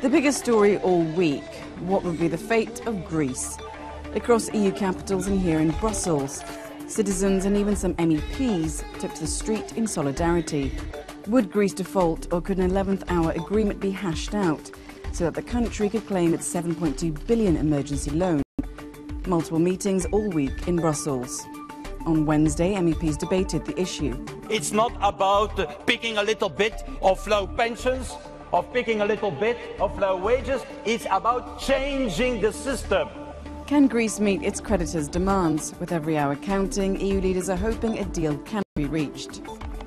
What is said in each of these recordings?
The biggest story all week, what will be the fate of Greece? Across EU capitals and here in Brussels, citizens and even some MEPs took to the street in solidarity. Would Greece default, or could an 11th hour agreement be hashed out so that the country could claim its £7.2 billion emergency loan? Multiple meetings all week in Brussels. On Wednesday, MEPs debated the issue. It's not about picking a little bit of low pensions, of picking a little bit of low wages. It's about changing the system. Can Greece meet its creditors' demands? With every hour counting, EU leaders are hoping a deal can be reached.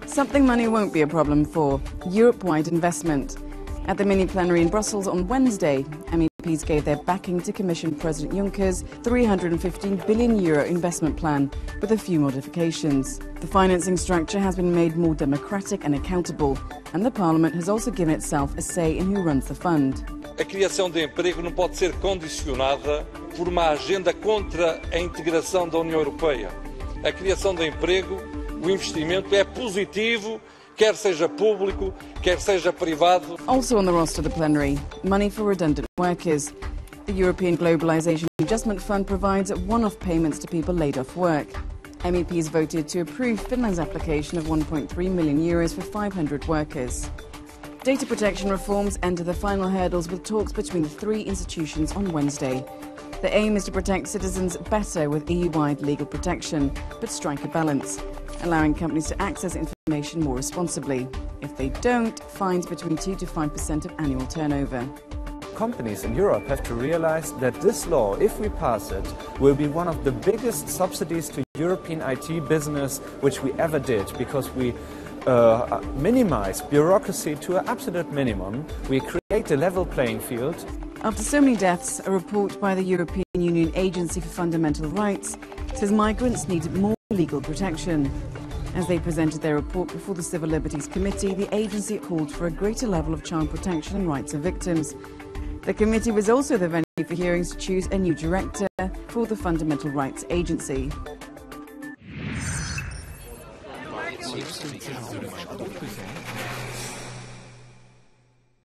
Something money won't be a problem for: Europe-wide investment. At the mini-plenary in Brussels on Wednesday, MEPs gave their backing to Commission President Juncker's €315 billion investment plan, with a few modifications. The financing structure has been made more democratic and accountable, and the Parliament has also given itself a say in who runs the fund. A criação de emprego não pode ser condicionada por uma agenda contra a integração da União Europeia. A criação de emprego, o investimento é positivo, quer seja público, quer seja privado. Also on the roster of the plenary, money for redundant workers. The European Globalisation Adjustment Fund provides one-off payments to people laid off work. MEPs voted to approve Finland's application of €1.3 million for 500 workers. Data protection reforms enter the final hurdles with talks between the three institutions on Wednesday. The aim is to protect citizens better with EU-wide legal protection, but strike a balance, allowing companies to access information more responsibly. If they don't, fines between 2 to 5% of annual turnover. Companies in Europe have to realize that this law, if we pass it, will be one of the biggest subsidies to European IT business which we ever did, because we minimize bureaucracy to an absolute minimum. We create a level playing field. After so many deaths, a report by the European Union Agency for Fundamental Rights says migrants need more legal protection. As they presented their report before the Civil Liberties Committee, the agency called for a greater level of child protection and rights of victims. The committee was also the venue for hearings to choose a new director for the Fundamental Rights Agency.